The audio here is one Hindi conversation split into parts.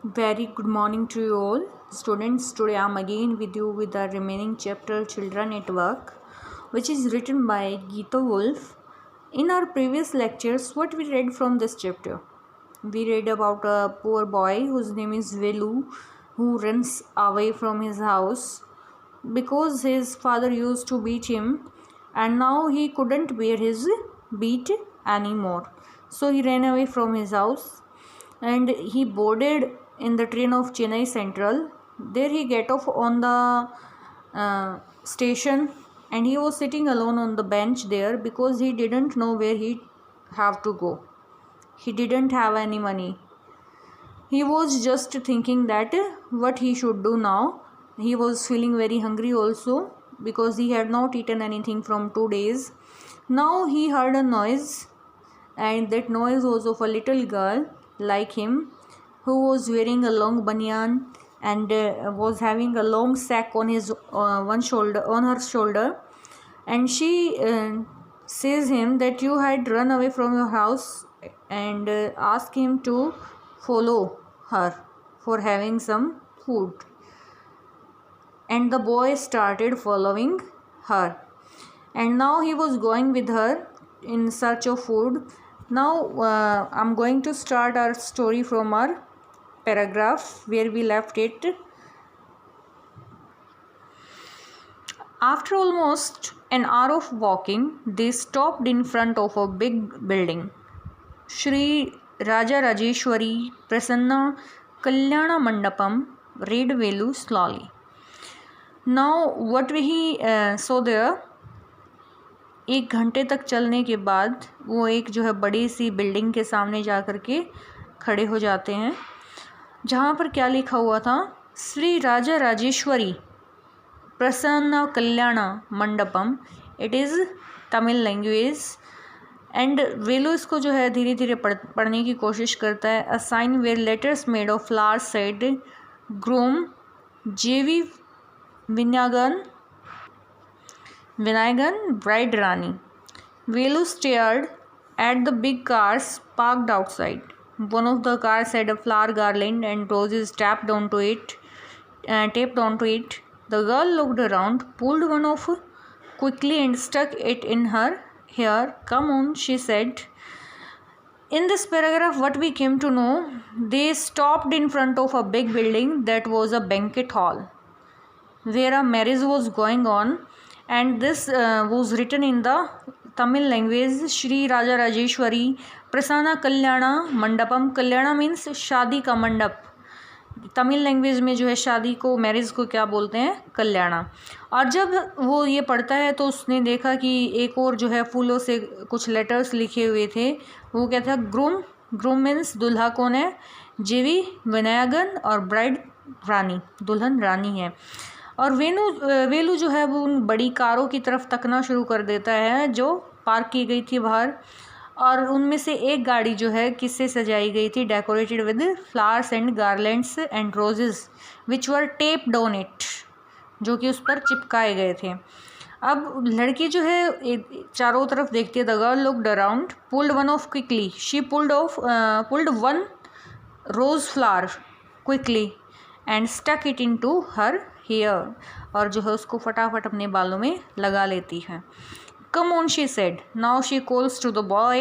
Very good morning to you all. Students, today I am again with you with the remaining chapter Children at Work, which is written by Geeta Wolf. In our previous lectures, what we read from this chapter? We read about a poor boy whose name is Velu, who runs away from his house because his father used to beat him and now he couldn't bear his beat anymore. So he ran away from his house and he boarded in the train of Chennai Central. There he get off on the station and he was sitting alone on the bench there because he didn't know where he have to go. He didn't have any money. He was just thinking that what he should do now. He was feeling very hungry also because he had not eaten anything from 2 days. Now he heard a noise, and that noise was of a little girl like him who was wearing a long banyan and was having a long sack on his her shoulder, and she says him that you had run away from your house and ask him to follow her for having some food. And the boy started following her, and now he was going with her in search of food. Now I'm going to start our story from our paragraph where we left it. After almost an hour of walking, they stopped in front of a big building. Shri Raja Rajeshwari Prasanna Kalyana Mandapam, read Velu slowly. Now what we saw there, 1 घंटे तक चलने के बाद वो एक जो है बड़ी सी बिल्डिंग के सामने जा कर के खड़े हो जाते हैं, जहाँ पर क्या लिखा हुआ था, श्री राजा Rajeshwari Prasanna Kalyana Mandapam. It is Tamil language. And Velu इसको जो है धीरे धीरे पढ़ने की कोशिश करता है. A sign where letters made of flowers said groom J V Vinayagan, bride Rani. Velu stared at the big cars parked outside. One of the cars had a flower garland and roses taped onto it. The girl looked around, pulled one off quickly and stuck it in her hair. Come on, she said. In this paragraph, what we came to know, they stopped in front of a big building that was a banquet hall where a marriage was going on, and this was written in the Tamil language, Shri Raja Rajeshwari Prasanna Kalyana Mandapam. Kalyana means शादी का मंडप. तमिल लैंग्वेज में जो है शादी को, मैरिज को क्या बोलते हैं, कल्याणा. और जब वो ये पढ़ता है तो उसने देखा कि एक और जो है फूलों से कुछ लेटर्स लिखे हुए थे. वो क्या था, ग्रूम मीन्स दूल्हा कौन है, जेवी विनायगन, और ब्राइड रानी, दुल्हन रानी है. और वेलू जो है वो उन बड़ी कारों की तरफ तकना शुरू कर देता है जो पार्क की गई थी बाहर, और उनमें से एक गाड़ी जो है किससे सजाई गई थी, decorated with flowers and garlands and roses which were taped on it, जो कि उस पर चिपकाए गए थे. अब लड़की जो है चारों तरफ देखती है. The girl looked around, pulled one of quickly. She pulled one rose flower quickly and stuck it into her hair, और जो है उसको फटाफट अपने बालों में लगा लेती है. Come on, she said. Now she calls to the boy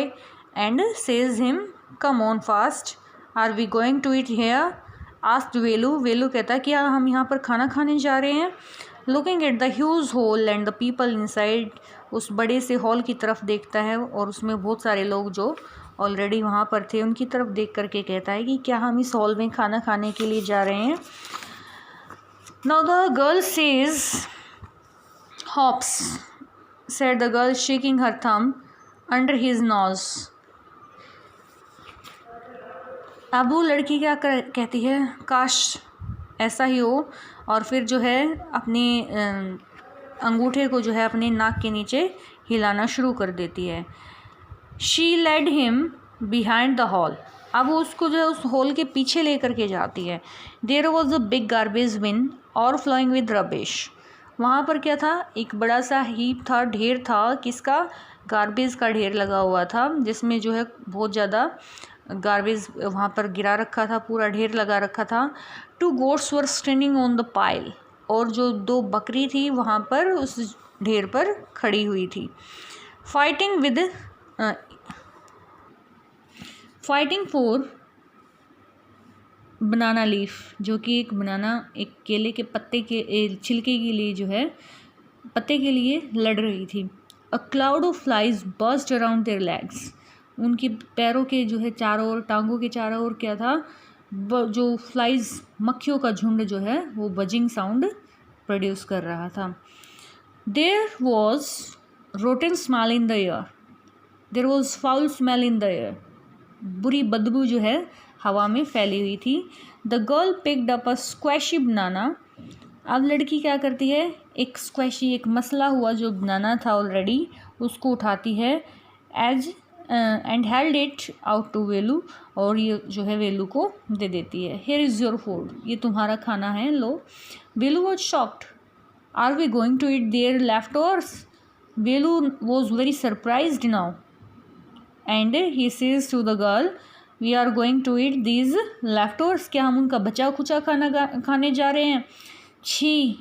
and says him come on fast. Are we going to eat here, asked Velu. Velu कहता है कि हम यहाँ पर खाना खाने जा रहे हैं. Looking at the huge hall and the people inside, उस बड़े से हॉल की तरफ देखता है और उसमें बहुत सारे लोग जो ऑलरेडी वहाँ पर थे उनकी तरफ देख करके कहता है कि क्या हम इस हॉल में खाना खाने के लिए जा रहे हैं. Now the girl says, hops, said the girl, shaking her thumb under his nose. अब वो लड़की क्या कहती है, काश ऐसा ही हो, और फिर जो है अपने अंगूठे को जो है अपने नाक के नीचे हिलाना शुरू कर देती है. She led him behind the hall. अब वो उसको जो है उस हॉल के पीछे लेकर के जाती है. There was a big garbage bin और फ्लोइंग विद रबिश. वहाँ पर क्या था, एक बड़ा सा हीप था, ढेर था, किसका, गार्बेज का ढेर लगा हुआ था, जिसमें जो है बहुत ज़्यादा गार्बेज वहाँ पर गिरा रखा था, पूरा ढेर लगा रखा था। 2 goats were standing on the pile, और जो 2 बकरी थी वहाँ पर उस ढेर पर खड़ी हुई थी। फाइटिंग फॉर बनाना लीफ, जो कि एक केले के पत्ते के छिलके के लिए जो है पत्ते के लिए लड़ रही थी। A cloud of flies burst around there legs, उनके पैरों के जो है चारों ओर, टांगों के चारों ओर क्या था, जो फ्लाइज मक्खियों का झुंड जो है वो बजिंग साउंड प्रोड्यूस कर रहा था। There was rotten smell in the air, there was foul smell in the air, बुरी बदबू जो है हवा में फैली हुई थी। The girl picked up a squashy banana, अब लड़की क्या करती है, एक स्क्वैशी, एक मसला हुआ जो बनाना था ऑलरेडी, उसको उठाती है and held it out to Velu, और ये जो है वेलू को दे देती है। हियर इज़ योर फूड, ये तुम्हारा खाना है, लो। Velu was shocked, are we going to eat their leftovers? Velu was very surprised now and he says to the girl, we are going to eat these leftovers, क्या हम उनका बचा खुचा खाना खाने जा रहे हैं? छी,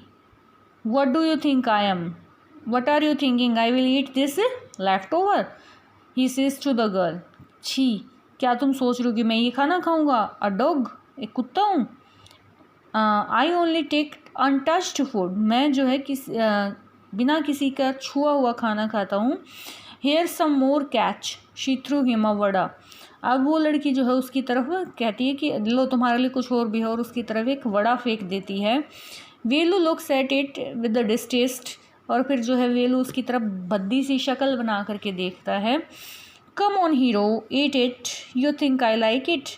what do you think I am? What are you thinking? I will eat this leftover? He says to the girl. छी, क्या तुम सोच रहे हो कि मैं ये खाना खाऊंगा? अ डॉग, एक कुत्ता हूँ। I only take untouched food, मैं जो है बिना किसी का छुआ हुआ खाना खाता हूँ। Here some more catch, she threw him a vada, अब वो लड़की जो है उसकी तरफ कहती है कि लो तुम्हारे लिए कुछ और भी है, और उसकी तरफ एक वड़ा फेंक देती है। Velu looks at it with the distaste, और फिर जो है वेलू उसकी तरफ भद्दी सी शक्ल बना करके देखता है। Come on hero, eat it, you think I like it,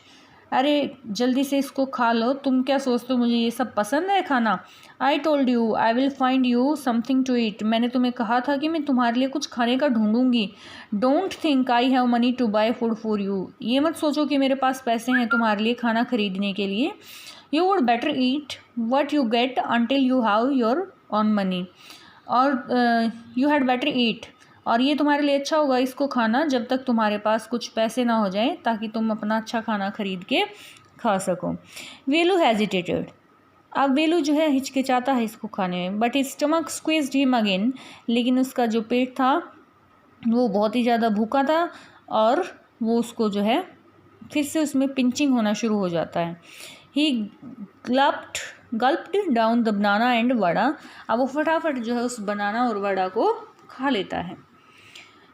अरे जल्दी से इसको खा लो, तुम क्या सोचते हो मुझे ये सब पसंद है खाना? I told you I will find you something to eat, मैंने तुम्हें कहा था कि मैं तुम्हारे लिए कुछ खाने का ढूंढूंगी। Don't think I have money to buy food for you, ये मत सोचो कि मेरे पास पैसे हैं तुम्हारे लिए खाना खरीदने के लिए। You would better eat what you get until you have your on money, और यू हैड बेटर ईट, और ये तुम्हारे लिए अच्छा होगा इसको खाना जब तक तुम्हारे पास कुछ पैसे ना हो जाएं, ताकि तुम अपना अच्छा खाना खरीद के खा सको। वेलू हेजिटेटेड, अब वेलू जो है हिचकिचाता है इसको खाने में, but his stomach squeezed him again, लेकिन उसका जो पेट था वो बहुत ही ज़्यादा भूखा था, और वो उसको जो है फिर से उसमें पिंचिंग होना शुरू हो जाता है। He gulped down the banana and vada, अब वो फटाफट जो है उस बनाना और वड़ा को खा लेता है।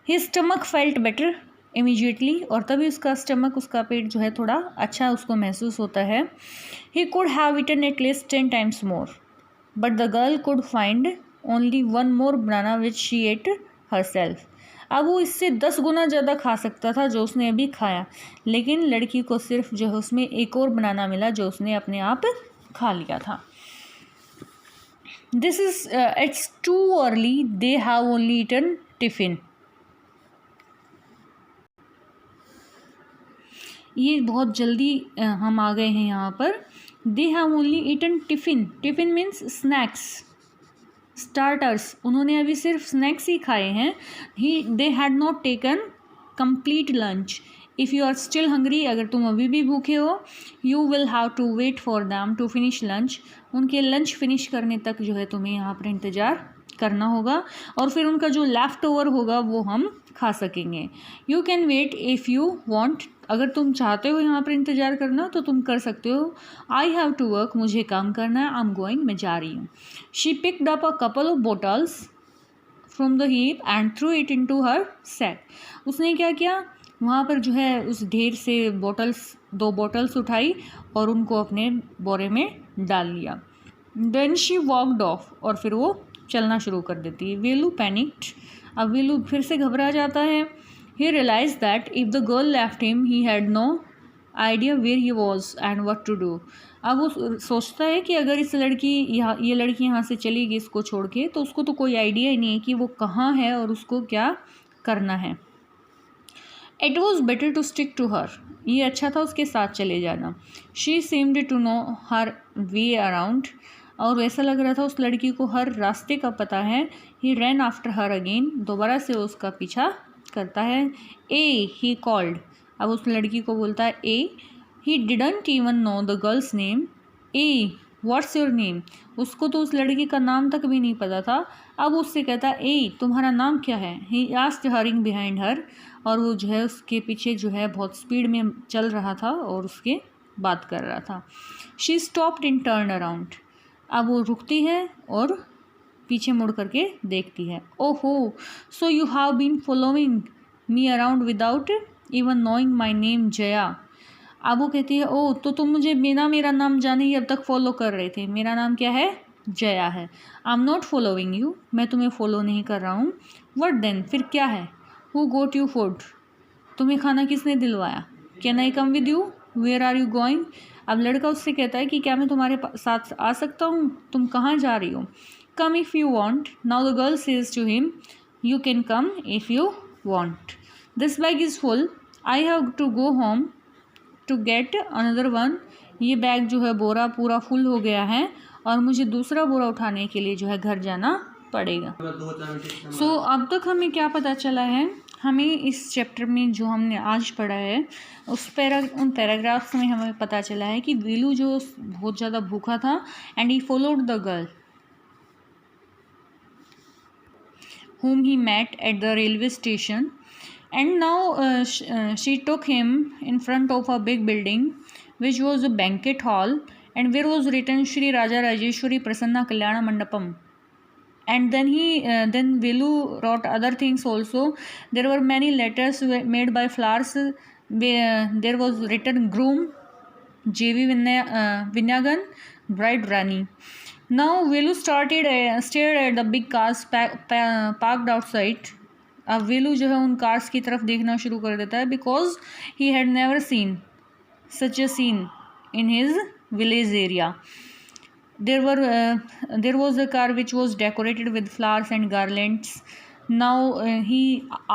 His stomach felt better immediately, और तभी उसका स्टमक, उसका पेट जो है थोड़ा अच्छा उसको महसूस होता है। He could have eaten at least 10 times more, but the girl could find only 1 more banana which she ate herself, अब वो इससे 10 गुना ज़्यादा खा सकता था जो उसने अभी खाया, लेकिन लड़की को सिर्फ जो है उसमें एक और बनाना मिला जो उसने अपने आप खा लिया था। This is it's too early, they have only eaten tiffin, ये बहुत जल्दी हम आ गए हैं यहाँ पर। They have only eaten tiffin, tiffin means snacks, starters, उन्होंने अभी सिर्फ स्नैक्स ही खाए हैं। They had not taken complete lunch, if you are still hungry, अगर तुम अभी भी भूखे हो, you will have to wait for them to finish lunch, उनके लंच फिनिश करने तक जो है तुम्हें यहाँ पर इंतज़ार करना होगा, और फिर उनका जो लेफ़्ट ओवर होगा वो हम खा सकेंगे। You can wait if you want, अगर तुम चाहते हो यहाँ पर इंतज़ार करना तो तुम कर सकते हो। आई हैव टू वर्क, मुझे काम करना है। आई एम गोइंग, मैं जा रही हूँ। She picked up a couple of bottles from the heap and threw it into her sack, उसने क्या किया, वहाँ पर जो है उस ढेर से दो बॉटल्स उठाई और उनको अपने बोरे में डाल लिया। देन शी वॉकड ऑफ, और फिर वो चलना शुरू कर देती है। वेलू पैनिक्ड, अब वेलू फिर से घबरा जाता है। He realize that if the girl left him he had no idea where he was and what to do, अब वो सोचता है कि अगर ये लड़की यहाँ से चली गई इसको छोड़ के, तो उसको तो कोई आइडिया ही नहीं है कि वो कहाँ है और उसको क्या करना है। It was better to stick to her, ये अच्छा था उसके साथ चले जाना। She seemed to know her way around, और ऐसा लग रहा था उस लड़की को हर रास्ते का पता है। ही रैन आफ्टर हर अगेन, दोबारा से उसका पीछा करता है। ए ही कॉल्ड, अब उस लड़की को बोलता है ए, he didn't even know the girl's name, ए व्हाट्स योर नेम, उसको तो उस लड़की का नाम तक भी नहीं पता था। अब उससे कहता है ए तुम्हारा नाम क्या है, he asked hurrying behind her, और वो जो है उसके पीछे जो है बहुत स्पीड में चल रहा था और उसके बात कर रहा था। She stopped in turn around, अब वो रुकती है और पीछे मुड़ करके देखती है। ओहो, so you have been following me around without even knowing my name Jaya. अब वो कहती है ओ तो तुम मुझे बिना मेरा नाम जाने ही अब तक फॉलो कर रहे थे, मेरा नाम क्या है, जया है। I am not following you, मैं तुम्हें फॉलो नहीं कर रहा हूँ। व्हाट देन, फिर क्या है। हु गोट यू फूड, तुम्हें खाना किसने दिलवाया। Can I come with you, where are you going. अब लड़का उससे कहता है कि क्या मैं तुम्हारे साथ आ सकता हूँ, तुम कहाँ जा रही हो। Come if you want. Now the girl says to him you can come if you want. This bag is full, I have to go home to get another one. ये बैग जो है बोरा पूरा फुल हो गया है और मुझे दूसरा बोरा उठाने के लिए जो है घर जाना पड़ेगा। सो अब तक हमें क्या पता चला है, हमें इस चैप्टर में जो हमने आज पढ़ा है उन पैराग्राफ्स में हमें पता चला है कि वेलू जो बहुत ज़्यादा भूखा था and he followed the girl whom he met at the railway station, and now she took him in front of a big building which was a banquet hall and where was written Shri Raja Rajeshwari Prasanna Kalyana Mandapam. And then then Velu wrote other things also. There were many letters made by flowers. There was written groom J.V. Vinyagan, bride Rani. Now Velu stared at the big cars parked outside. अब वेलू जो है उन कार्स की तरफ देखना शुरू कर देता है because he had never seen such a seen in his village area. There was a car which was decorated with flowers and garlands. Now he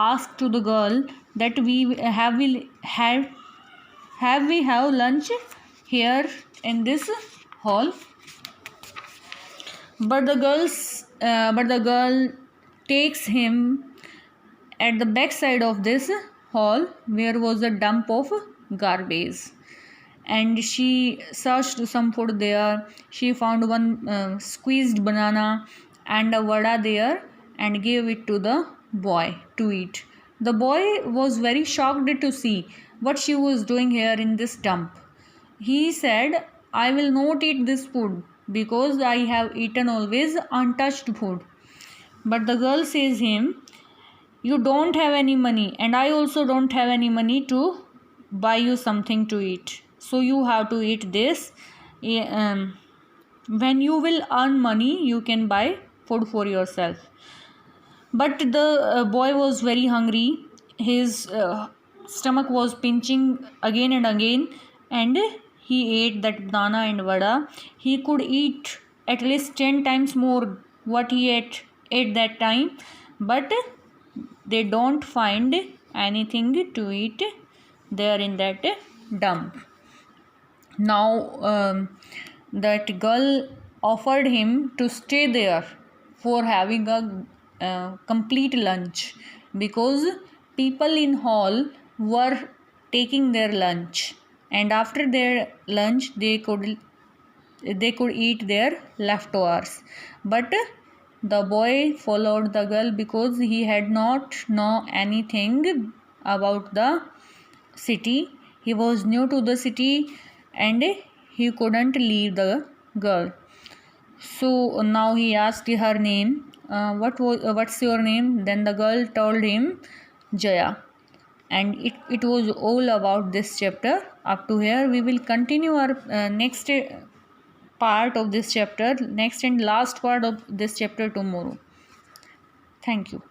asked to the girl that have lunch here in this hall. But the girl takes him at the back side of this hall where was a dump of garbage, and she searched some food there. She found one squeezed banana and a vada there and gave it to the boy to eat. The boy was very shocked to see what she was doing here in this dump. He said, I will not eat this food because I have eaten always untouched food. But the girl says him, you don't have any money and I also don't have any money to buy you something to eat, so you have to eat this. When you will earn money you can buy food for yourself. But the boy was very hungry. His stomach was pinching again and again, and he ate that banana and vada. He could eat at least 10 times more what he ate that time, but they don't find anything to eat there in that dump. Now that girl offered him to stay there for having a complete lunch, because people in hall were taking their lunch, and after their lunch they could eat their leftovers. But the boy followed the girl because he had not know anything about the city. He was new to the city and he couldn't leave the girl. So now he asked her name. What's your name? Then the girl told him Jaya. And it was all about this chapter. Up to here we will continue our next part of this chapter, next and last part of this chapter tomorrow. Thank you.